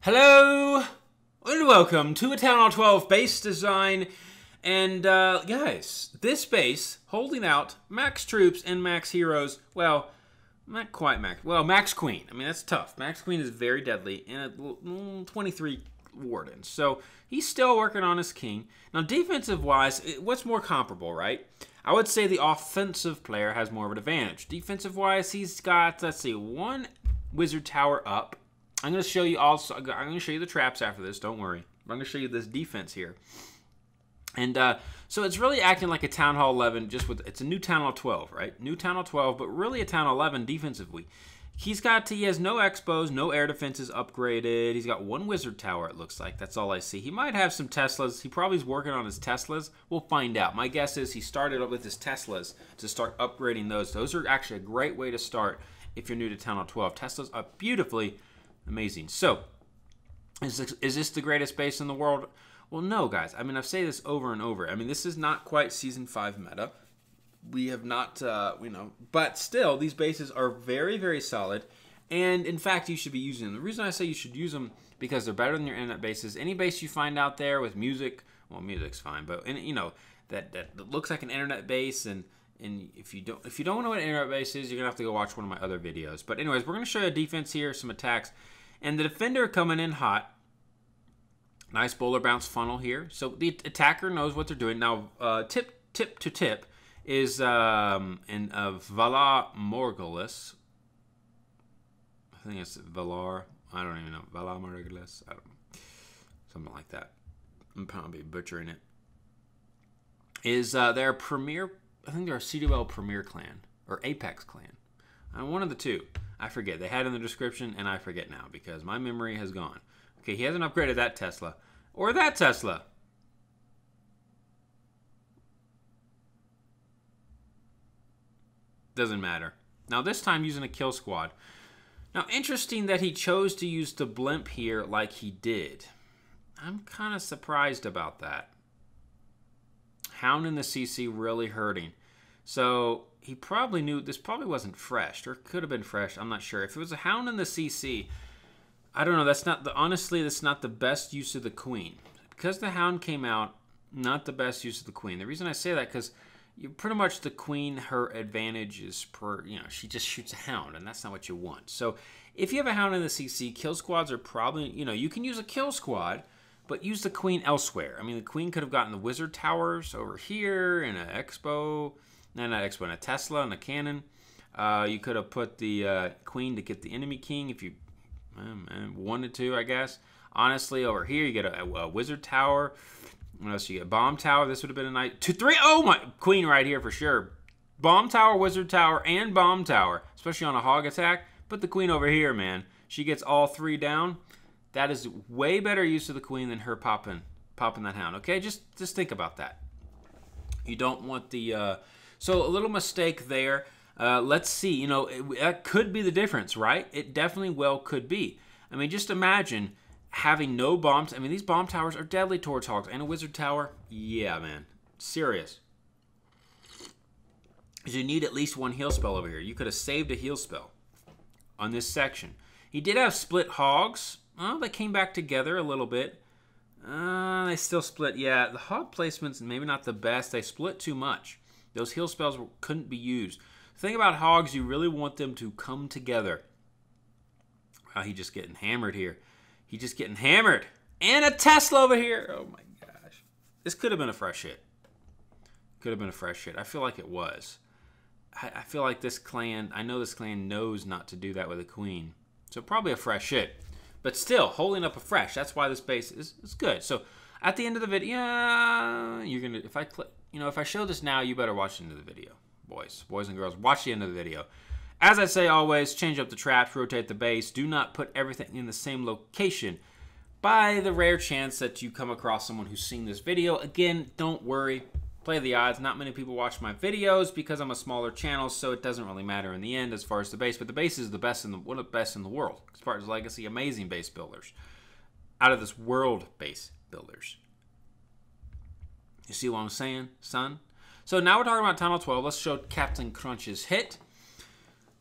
Hello and welcome to a Town Hall 12 base design. And guys, this base holding out max troops and max heroes. Well, not quite max. Well, max queen. I mean, that's tough. Max queen is very deadly and 23 wardens. So he's still working on his king. Now, defensive wise, what's more comparable, right? I would say the offensive player has more of an advantage. Defensive wise, he's got, let's see, one wizard tower up. I'm going to show you also. I'm going to show you the traps after this. Don't worry. I'm going to show you this defense here. And so it's really acting like a Town Hall 11, just with it's a new Town Hall 12, right? New Town Hall 12, but really a Town Hall 11 defensively. He has no expos, no air defenses upgraded. He's got one wizard tower. It looks like that's all I see. He might have some Teslas. He probably is working on his Teslas. We'll find out. My guess is he started up with his Teslas to start upgrading those. Those are actually a great way to start if you're new to Town Hall 12. Teslas are beautifully amazing. So, is this the greatest base in the world? Well, no, guys. I mean, I've said this over and over. I mean, this is not quite Season 5 meta. We have not, but still, these bases are very, very solid. And, in fact, you should be using them. The reason I say you should use them, because they're better than your internet bases. Any base you find out there with music, well, music's fine, but, that looks like an internet base, and if you don't know what an internet base is, you're going to have to go watch one of my other videos. But anyways, we're going to show you a defense here, some attacks. And the defender coming in hot. Nice bowler bounce funnel here. So the attacker knows what they're doing. Now, tip to tip is in Valar Morghulis. I think it's Valar. I don't even know. Valar Morghulis. I don't know. Something like that. I'm probably butchering it. Is their premier... I think they're a CDL Premier clan or Apex clan. One of the two. I forget. They had it in the description, and I forget now because my memory has gone. Okay, he hasn't upgraded that Tesla or that Tesla. Doesn't matter. Now this time using a kill squad. Now interesting that he chose to use the blimp here like he did. I'm kind of surprised about that. Hound in the CC really hurting. So he probably knew this probably wasn't fresh, or could have been fresh. I'm not sure. If it was a Hound in the CC, I don't know. Honestly, that's not the best use of the queen. Because the Hound came out, not the best use of the queen. The reason I say that because pretty much the queen, her advantage is she just shoots a Hound, and that's not what you want. So if you have a Hound in the CC, kill squads are probably, you can use a kill squad, but use the queen elsewhere. I mean, the queen could have gotten the wizard towers over here and an expo, not expo, and a Tesla and a cannon. You could have put the queen to get the enemy king if you wanted to, I guess. Honestly, over here you get a wizard tower. What else you get? Bomb tower. This would have been a nice 2, 3. Oh my, queen right here for sure. Bomb tower, wizard tower, and bomb tower, especially on a hog attack. Put the queen over here, man. She gets all 3 down. That is way better use of the queen than her popping that Hound. Okay, just think about that. You don't want the so a little mistake there. Let's see. That could be the difference, right? It definitely well could be. I mean, just imagine having no bombs. I mean, these bomb towers are deadly towards hogs, and a wizard tower. Yeah, man, serious. Because you need at least one heal spell over here. You could have saved a heal spell on this section. He did have split hogs. Oh, they came back together a little bit. They still split. Yeah, the hog placement's maybe not the best. They split too much. Those heal spells couldn't be used. The thing about hogs, you really want them to come together. Wow, he's just getting hammered here. He's just getting hammered. And a Tesla over here. Oh, my gosh. This could have been a fresh hit. Could have been a fresh hit. I feel like it was. I feel like this clan, I know this clan knows not to do that with a queen. So probably a fresh hit. But still, holding up a fresh. That's why this base is good. So at the end of the video, you're gonna if I show this now, you better watch the end of the video. Boys and girls, watch the end of the video. As I say always, change up the traps, rotate the base. Do not put everything in the same location. By the rare chance that you come across someone who's seen this video, again, don't worry. Play the odds. Not many people watch my videos because I'm a smaller channel, so it doesn't really matter in the end as far as the base. But the base is one of the best in the world. Spartans Legacy, amazing base builders. Out of this world base builders. You see what I'm saying, son? So now we're talking about Town Hall 12. Let's show Captain Crunch's hit.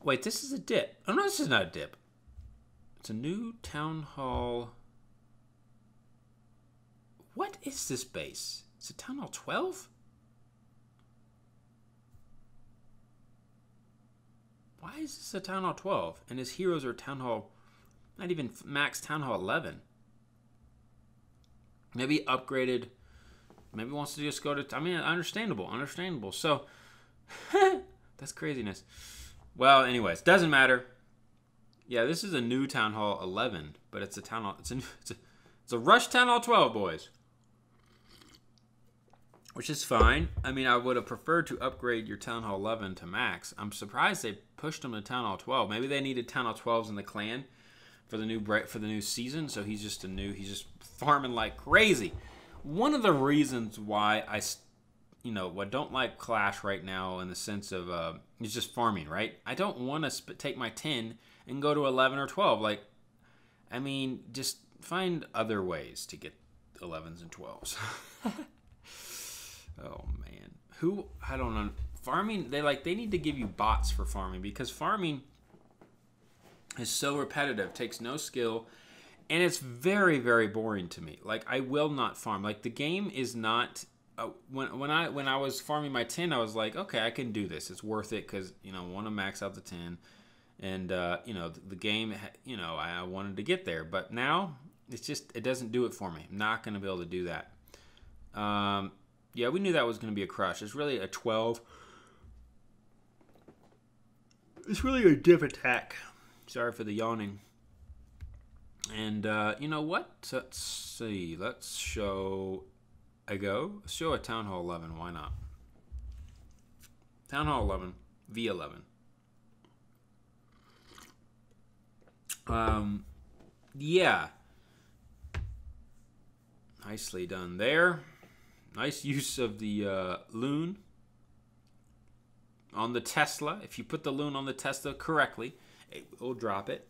Wait, this is a dip. Oh, no, this is not a dip. It's a new Town Hall What is this base? Is it Town Hall 12? Why is this a Town Hall 12? And his heroes are Town Hall, not even max Town Hall 11. Maybe upgraded. Maybe wants to just go to, I mean, understandable. So, that's craziness. Well, anyways, doesn't matter. Yeah, this is a new Town Hall 11, but it's a Town Hall, it's a rush Town Hall 12, boys. Which is fine. I mean, I would have preferred to upgrade your Town Hall 11 to max. I'm surprised they pushed him to Town Hall 12. Maybe they needed Town Hall 12s in the clan for the new season. So he's just farming like crazy. One of the reasons why I don't like Clash right now in the sense of it's just farming, right? I don't want to take my 10 and go to 11 or 12. Like, I mean, just find other ways to get 11s and 12s. Oh man, I don't know. Farming, they need to give you bots for farming, because farming is so repetitive, takes no skill, and it's very, very boring to me. Like, I will not farm. Like, the game is not. When I was farming my 10, I was like, okay, I can do this. It's worth it because I want to max out the 10, and the game. I wanted to get there, but now it doesn't do it for me. I'm not going to be able to do that. Yeah, we knew that was going to be a crush. It's really a 12. It's really a div attack. Sorry for the yawning. And you know what? Let's see. Let's show a go. Let's show a Town Hall 11. Why not? Town Hall 11. V11. Yeah. Nicely done there. Nice use of the loon on the Tesla. If you put the loon on the Tesla correctly, it will drop it.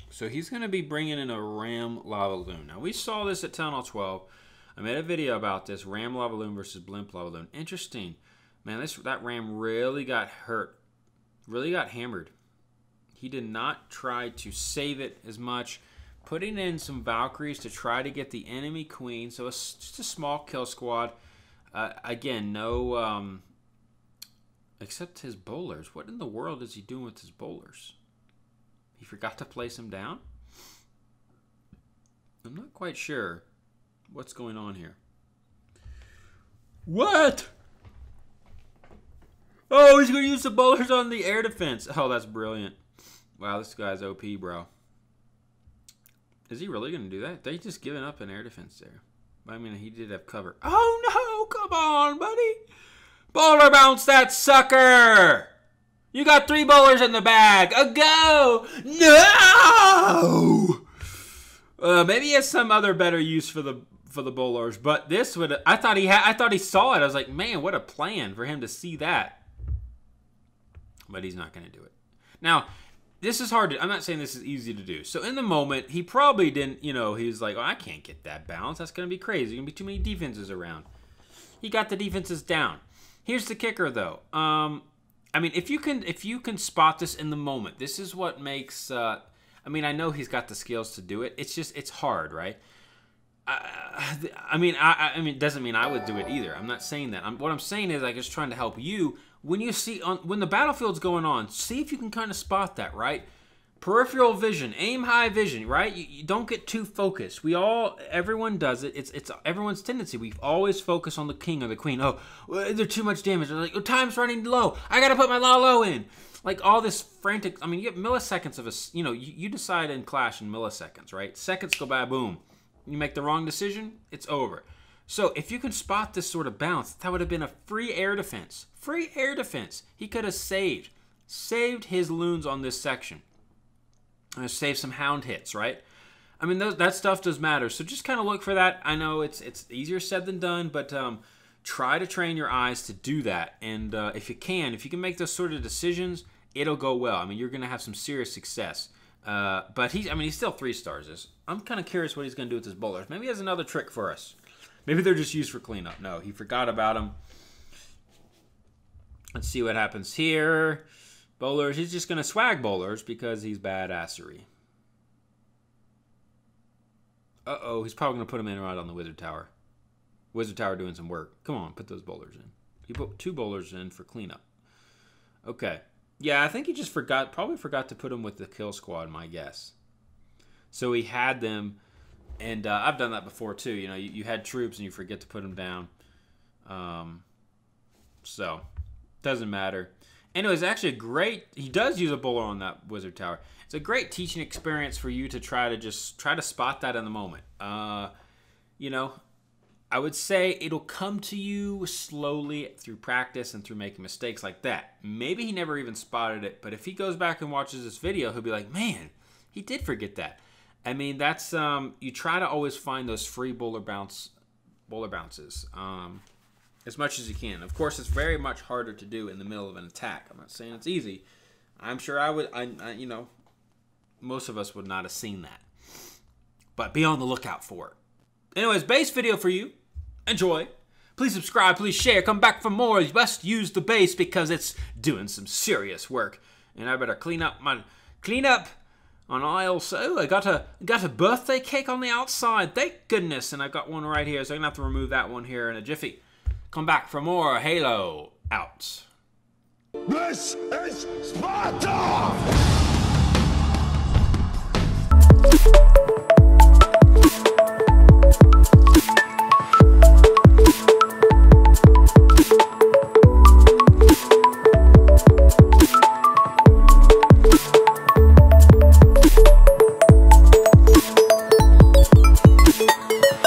So he's going to be bringing in a Ram Lava Loon. Now, we saw this at Town Hall 12. I made a video about this. Ram Lava Loon versus Blimp Lava Loon. Interesting. Man, that Ram really got hurt. Really got hammered. He did not try to save it as much. Putting in some Valkyries to try to get the enemy queen. So it's just a small kill squad. Again, no... except his bowlers. What in the world is he doing with his bowlers? He forgot to place them down? I'm not quite sure what's going on here. What? Oh, he's going to use the bowlers on the air defense. Oh, that's brilliant. Wow, this guy's OP, bro. Is he really going to do that? They just given up an air defense there. I mean, he did have cover. Oh, no. Come on, buddy. Bowler bounce that sucker. You got 3 bowlers in the bag. A go. No. Maybe he has some other better use for the bowlers, but this would. I thought he saw it. I was like, man, what a plan for him to see that. But he's not going to do it. Now, this is hard to. I'm not saying this is easy to do. So in the moment, he probably didn't. He was like, oh, I can't get that balance. That's going to be crazy. There's going to be too many defenses around. He got the defenses down. Here's the kicker, though. I mean, if you can spot this in the moment, this is what makes. I mean, I know he's got the skills to do it. It's hard, right? I mean, it doesn't mean I would do it either. I'm not saying that. What I'm saying is, just trying to help you. When you see when the battlefield's going on, see if you can kind of spot that, right? Peripheral vision, aim high vision, right? You don't get too focused. Everyone does it. It's everyone's tendency. We always focus on the king or the queen. Oh, they're too much damage. They're like, oh, time's running low. I gotta put my low in. Like all this frantic. I mean, you get milliseconds of a. You decide in Clash in milliseconds, right? Seconds go by, boom. You make the wrong decision, it's over. So if you can spot this sort of bounce, that would have been a free air defense. Free air defense. He could have saved his loons on this section. Save some hound hits, right? I mean, that stuff does matter. So just kind of look for that. I know it's easier said than done, but try to train your eyes to do that. And if you can make those sort of decisions, it'll go well. I mean, you're going to have some serious success. But he's still 3 stars. I'm kind of curious what he's going to do with his bowlers. Maybe he has another trick for us. Maybe they're just used for cleanup. No, he forgot about them. Let's see what happens here. Bowlers, he's just going to swag bowlers because he's badassery. Uh-oh, he's probably going to put him in right on the wizard tower. Wizard tower doing some work. Come on, put those bowlers in. He put 2 bowlers in for cleanup. Okay. Yeah, I think he just probably forgot to put them with the kill squad, my guess. So he had them, and I've done that before too. You know, you had troops and you forget to put them down. So, doesn't matter. Anyways, actually he does use a bowler on that wizard tower. It's a great teaching experience for you to try to spot that in the moment. You know, I would say it'll come to you slowly through practice and through making mistakes like that. Maybe he never even spotted it, but if he goes back and watches this video, he'll be like, man, he did forget that. I mean, that's you try to always find those free bowler bounces as much as you can. Of course, it's very much harder to do in the middle of an attack. I'm not saying it's easy. I'm sure you know, most of us would not have seen that. But be on the lookout for it. Anyways, base video for you. Enjoy. Please subscribe, please share, come back for more. You must use the base because it's doing some serious work. And I better clean up on aisle so. I got a birthday cake on the outside. Thank goodness. And I got one right here, so I'm gonna have to remove that one here in a jiffy. Come back for more. Halo out. This is Sparta!